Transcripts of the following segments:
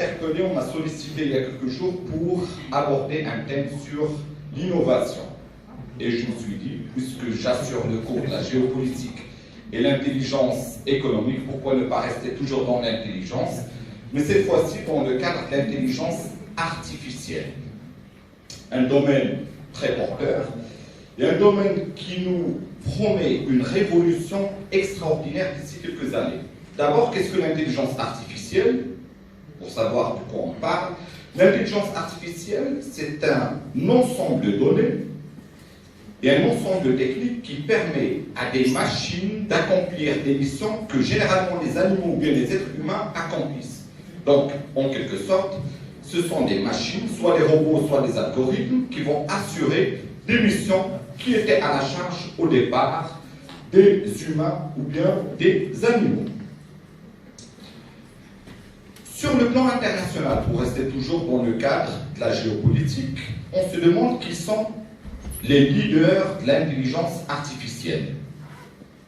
interpellé, on m'a sollicité il y a quelques jours pour aborder un thème sur l'innovation. Et je me suis dit, puisque j'assure le cours de la géopolitique et l'intelligence économique, pourquoi ne pas rester toujours dans l'intelligence, mais cette fois-ci dans le cadre de l'intelligence artificielle. Un domaine très porteur et un domaine qui nous promet une révolution extraordinaire d'ici quelques années. D'abord, qu'est-ce que l'intelligence artificielle? Pour savoir de quoi on parle, l'intelligence artificielle, c'est un ensemble de données et un ensemble de techniques qui permet à des machines d'accomplir des missions que généralement les animaux ou bien les êtres humains accomplissent. Donc, en quelque sorte, ce sont des machines, soit des robots, soit des algorithmes, qui vont assurer des missions qui étaient à la charge au départ des humains ou bien des animaux. Sur le plan international, pour rester toujours dans le cadre de la géopolitique, on se demande qui sont les leaders de l'intelligence artificielle.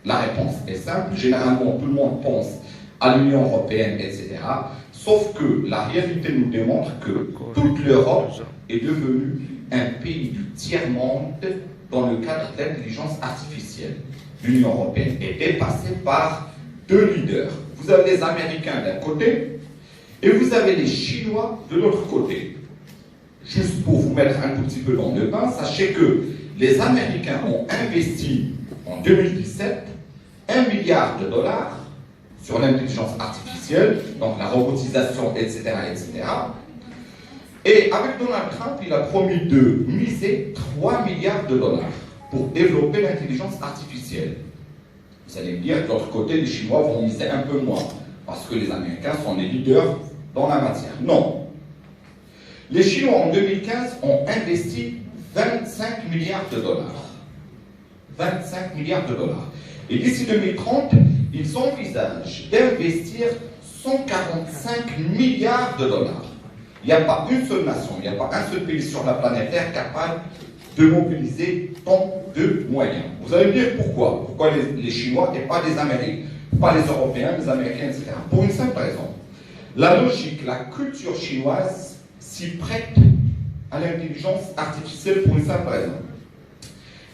La réponse est simple, généralement tout le monde pense à l'Union européenne, etc. Sauf que la réalité nous démontre que toute l'Europe est devenue un pays du tiers-monde dans le cadre de l'intelligence artificielle. L'Union européenne est dépassée par deux leaders. Vous avez les Américains d'un côté, et vous avez les Chinois de l'autre côté. Juste pour vous mettre un tout petit peu dans le bain, sachez que les Américains ont investi en 2017 $1 milliard sur l'intelligence artificielle, donc la robotisation, etc., etc. Et avec Donald Trump, il a promis de miser $3 milliards pour développer l'intelligence artificielle. Vous allez me dire, de l'autre côté, les Chinois vont miser un peu moins, parce que les Américains sont les leaders dans la matière. Non. Les Chinois, en 2015, ont investi $25 milliards. 25 milliards $. Et d'ici 2030, ils envisagent d'investir $145 milliards. Il n'y a pas une seule nation, il n'y a pas un seul pays sur la planète Terre capable de mobiliser tant de moyens. Vous allez me dire pourquoi? Pourquoi les Chinois et pas les Américains, pas les Européens, les Américains, etc. Pour une simple raison. La logique, la culture chinoise s'y prête à l'intelligence artificielle pour une simple raison.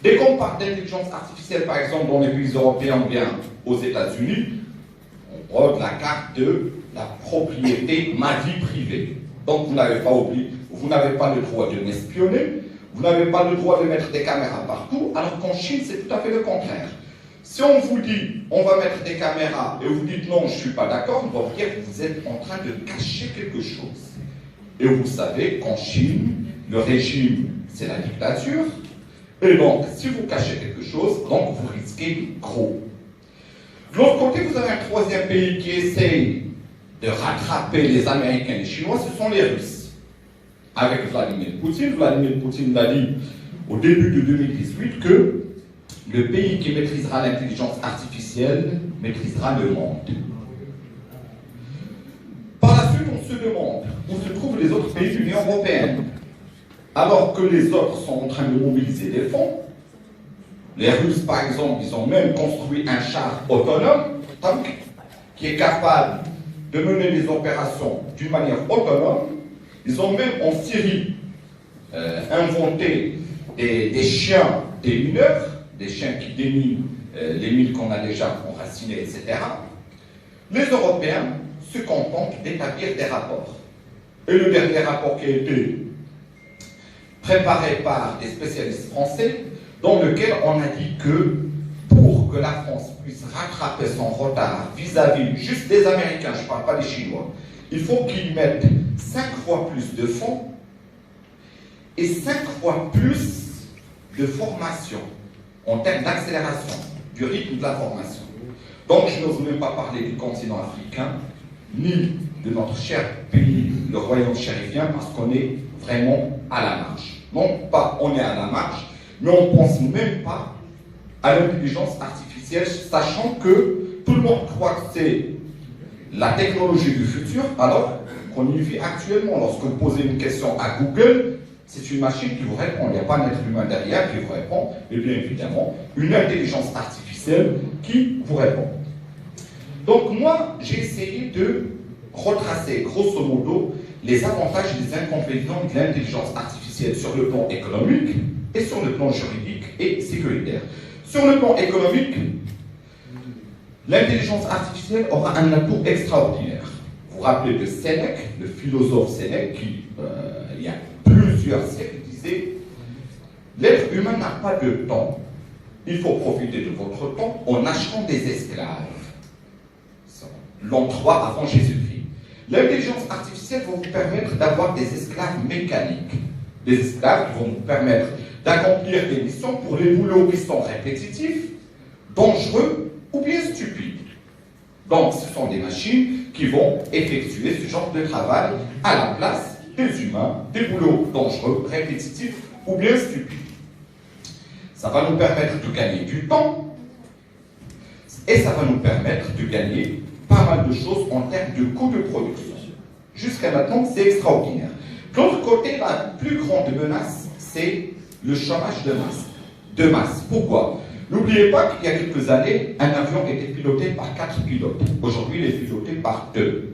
Dès qu'on parle d'intelligence artificielle, par exemple, dans les pays européens ou bien aux États-Unis, on prend la carte de la propriété, ma vie privée. Donc vous n'avez pas oublié, vous n'avez pas le droit de m'espionner, vous n'avez pas le droit de mettre des caméras partout, alors qu'en Chine, c'est tout à fait le contraire. Si on vous dit, on va mettre des caméras, et vous dites non, je ne suis pas d'accord, on va vous dire que vous êtes en train de cacher quelque chose. Et vous savez qu'en Chine, le régime, c'est la dictature, et donc, si vous cachez quelque chose, donc vous risquez gros. De l'autre côté, vous avez un troisième pays qui essaye de rattraper les Américains et les Chinois, ce sont les Russes. Avec Vladimir Poutine l'a dit au début de 2018 que le pays qui maîtrisera l'intelligence artificielle maîtrisera le monde. Par la suite, on se demande où se trouvent les autres pays de l'Union européenne. Alors que les autres sont en train de mobiliser des fonds. Les Russes, par exemple, ils ont même construit un char autonome, qui est capable de mener des opérations d'une manière autonome. Ils ont même en Syrie inventé des chiens démineurs, des chiens qui déminent les mines qu'on a déjà enracinées, etc. Les Européens se contentent d'établir des rapports. Et le dernier rapport qui a été préparé par des spécialistes français, dans lequel on a dit que pour que la France puisse rattraper son retard vis-à-vis juste des Américains, je ne parle pas des Chinois, il faut qu'ils mettent 5 fois plus de fonds et 5 fois plus de formation en termes d'accélération du rythme de la formation. Donc je n'ose même pas parler du continent africain, ni de notre cher pays, le royaume chérifien, parce qu'on est vraiment à la marge. Non pas on est à la marge, mais on ne pense même pas à l'intelligence artificielle, sachant que tout le monde croit que c'est la technologie du futur, alors qu'on y vit actuellement. Lorsque vous posez une question à Google, c'est une machine qui vous répond, il n'y a pas un être humain derrière qui vous répond, et bien évidemment, une intelligence artificielle qui vous répond. Donc moi, j'ai essayé de retracer grosso modo les avantages et les inconvénients de l'intelligence artificielle sur le plan économique et sur le plan juridique et sécuritaire. Sur le plan économique, l'intelligence artificielle aura un atout extraordinaire. Vous vous rappelez de Sénèque, le philosophe Sénèque, qui, il y a plusieurs siècles, disait « L'être humain n'a pas de temps. Il faut profiter de votre temps en achetant des esclaves. » L'an 3 avant Jésus-Christ. L'intelligence artificielle va vous permettre d'avoir des esclaves mécaniques. Des esclaves qui vont vous permettre d'accomplir des missions pour les boulots qui sont répétitifs, dangereux ou bien stupides. Donc, ce sont des machines qui vont effectuer ce genre de travail à la place des humains, des boulots dangereux, répétitifs ou bien stupides. Ça va nous permettre de gagner du temps et ça va nous permettre de gagner pas mal de choses en termes de coûts de production. Jusqu'à maintenant, c'est extraordinaire. De l'autre côté, la plus grande menace, c'est le chômage de masse. Pourquoi? N'oubliez pas qu'il y a quelques années, un avion était piloté par 4 pilotes. Aujourd'hui, il est piloté par 2.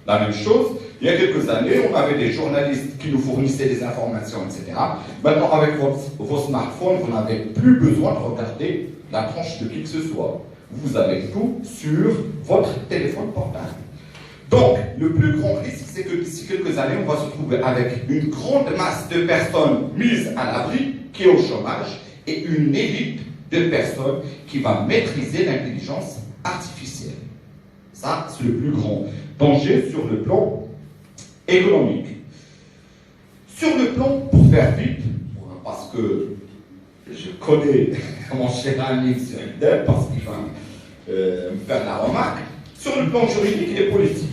La même chose, il y a quelques années, on avait des journalistes qui nous fournissaient des informations, etc. Maintenant, avec vos smartphones, vous n'avez plus besoin de regarder la tronche de qui que ce soit. Vous avez tout sur votre téléphone portable. Donc, le plus grand risque, c'est que d'ici quelques années, on va se trouver avec une grande masse de personnes mises à l'abri, qui est au chômage, et une élite de personnes qui va maîtriser l'intelligence artificielle. Ça, c'est le plus grand danger sur le plan économique. Sur le plan, pour faire vite, parce que je connais mon cher ami Cyril, parce qu'il va me faire la remarque, sur le plan juridique et politique.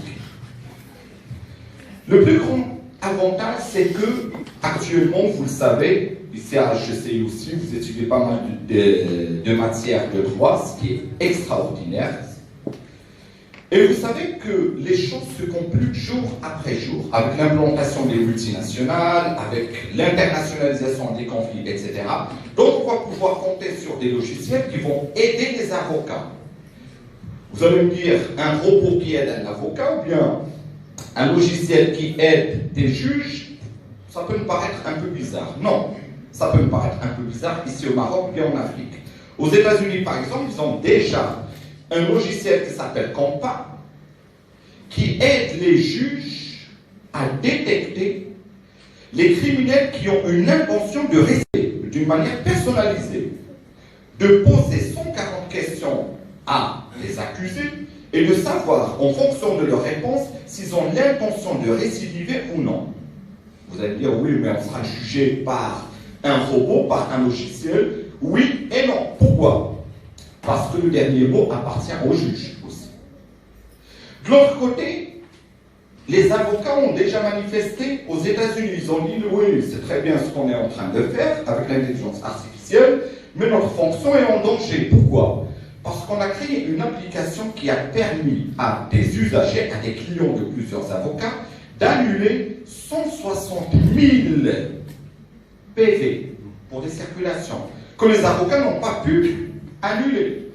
Le plus grand avantage, c'est que, actuellement, vous le savez, ici à HECI aussi, vous étudiez pas mal de matières de droit, ce qui est extraordinaire. Et vous savez que les choses se compliquent jour après jour, avec l'implantation des multinationales, avec l'internationalisation des conflits, etc. Donc, on va pouvoir compter sur des logiciels qui vont aider les avocats. Vous allez me dire, un robot qui aide un avocat ou bien un logiciel qui aide des juges, ça peut me paraître un peu bizarre. Non, ça peut me paraître un peu bizarre ici au Maroc ou bien en Afrique. Aux États-Unis, par exemple, ils ont déjà un logiciel qui s'appelle Compa, qui aide les juges à détecter les criminels qui ont une intention de rester d'une manière personnalisée, de poser 140 questions à les accusés et de savoir, en fonction de leurs réponses, s'ils ont l'intention de récidiver ou non. Vous allez dire, oui, mais on sera jugé par un robot, par un logiciel. Oui et non. Pourquoi? Parce que le dernier mot appartient au juge aussi. De l'autre côté, les avocats ont déjà manifesté aux États-Unis. Ils ont dit, oui, c'est très bien ce qu'on est en train de faire avec l'intelligence artificielle, mais notre fonction est en danger. Pourquoi? Parce qu'on a créé une application qui a permis à des usagers, à des clients de plusieurs avocats, d'annuler 160 000 PV pour des circulations que les avocats n'ont pas pu annuler.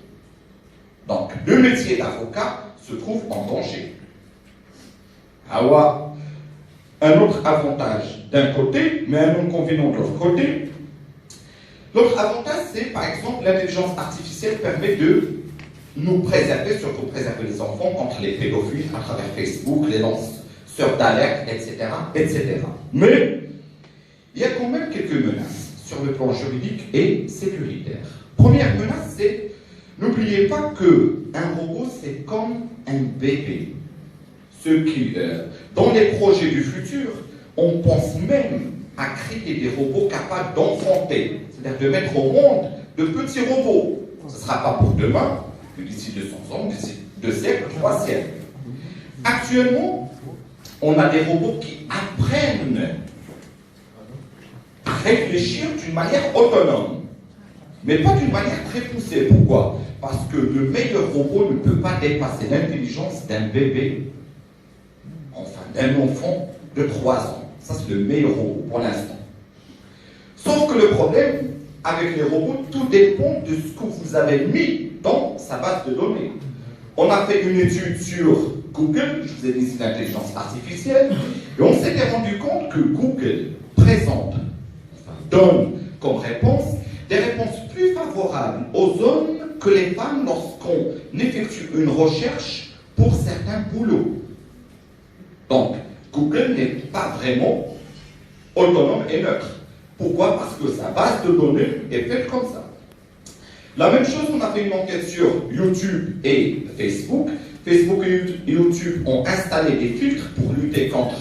Donc, le métier d'avocat se trouve en danger. Alors, un autre avantage d'un côté, mais un inconvénient de l'autre côté. L'autre avantage, c'est par exemple l'intelligence artificielle permet de nous préserver, surtout préserver les enfants contre les pédophiles à travers Facebook, les lanceurs d'alerte, etc., etc. Mais il y a quand même quelques menaces sur le plan juridique et sécuritaire. Première menace, c'est n'oubliez pas qu'un robot, c'est comme un bébé. Ceux qui, dans les projets du futur, on pense même à créer des robots capables d'enfanter, c'est-à-dire de mettre au monde de petits robots. Ce ne sera pas pour demain, mais d'ici 200 ans, d'ici 2 siècles, 3 siècles. Actuellement, on a des robots qui apprennent à réfléchir d'une manière autonome, mais pas d'une manière très poussée. Pourquoi? Parce que le meilleur robot ne peut pas dépasser l'intelligence d'un bébé, enfin d'un enfant de 3 ans. Ça, c'est le meilleur robot pour l'instant. Sauf que le problème, avec les robots, tout dépend de ce que vous avez mis dans sa base de données. On a fait une étude sur Google, je vous ai dit c'est l'intelligence artificielle, et on s'était rendu compte que Google présente, donne comme réponse, des réponses plus favorables aux hommes que les femmes lorsqu'on effectue une recherche pour certains boulots. Donc, Google n'est pas vraiment autonome et neutre. Pourquoi? Parce que sa base de données est faite comme ça. La même chose, on a fait une enquête sur YouTube et Facebook. Facebook et YouTube ont installé des filtres pour lutter contre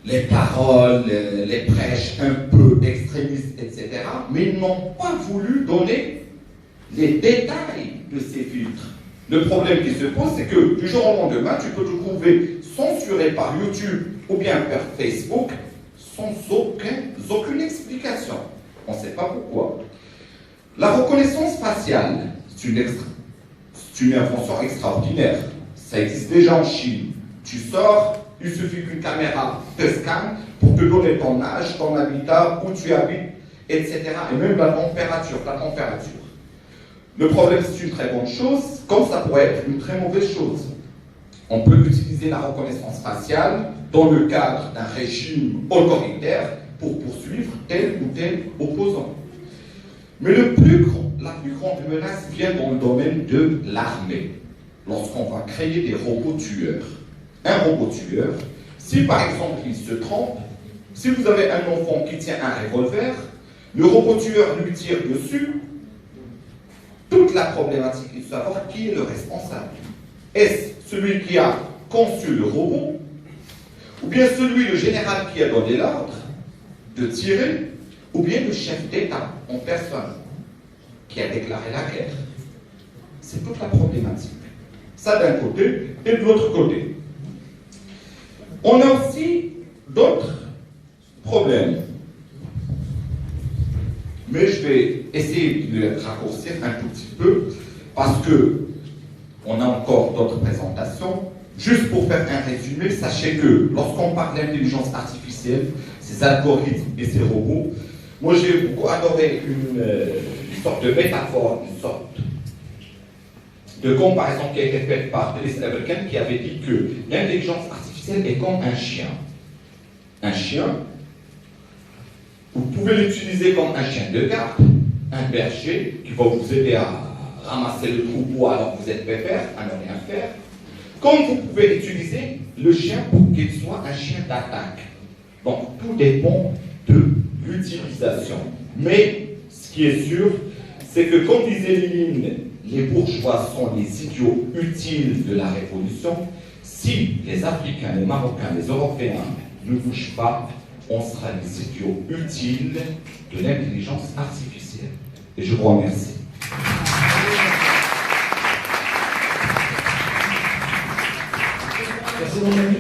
les paroles, les prêches un peu extrémistes, etc. Mais ils n'ont pas voulu donner les détails de ces filtres. Le problème qui se pose, c'est que du jour au lendemain, tu peux te trouver censuré par YouTube ou bien par Facebook sans aucune explication. On ne sait pas pourquoi. La reconnaissance faciale, c'est une invention extraordinaire. Ça existe déjà en Chine. Tu sors, il suffit qu'une caméra te scanne pour te donner ton âge, ton habitat, où tu habites, etc. Et même la température. Le problème, c'est une très bonne chose, comme ça pourrait être une très mauvaise chose. On peut utiliser la reconnaissance faciale dans le cadre d'un régime autoritaire pour poursuivre tel ou tel opposant. Mais la plus grande menace vient dans le domaine de l'armée. Lorsqu'on va créer des robots tueurs. Un robot tueur, si par exemple il se trompe, si vous avez un enfant qui tient un revolver, le robot tueur lui tire dessus, toute la problématique est de savoir qui est le responsable. Est-ce celui qui a conçu le robot, ou bien le général qui a donné l'ordre de tirer, ou bien le chef d'État en personne qui a déclaré la guerre? C'est toute la problématique. Ça d'un côté, et de l'autre côté. On a aussi d'autres problèmes. Mais je vais essayer de les raccourcir un tout petit peu, parce que on a encore d'autres présentations. Juste pour faire un résumé, sachez que lorsqu'on parle d'intelligence artificielle, ces algorithmes et ces robots, moi j'ai beaucoup adoré une sorte de métaphore, une sorte de comparaison qui a été faite par Denis Everken, qui avait dit que l'intelligence artificielle est comme un chien. Un chien, vous pouvez l'utiliser comme un chien de garde, un berger qui va vous aider à ramasser le troupeau alors que vous êtes pépère, à ne rien faire. Comme vous pouvez utiliser le chien pour qu'il soit un chien d'attaque. Donc tout dépend de l'utilisation. Mais ce qui est sûr, c'est que quand ils éliminent les bourgeois sont les idiots utiles de la révolution, si les Africains, les Marocains, les Européens ne bougent pas, on sera les idiots utiles de l'intelligence artificielle. Et je vous remercie. Merci mon ami.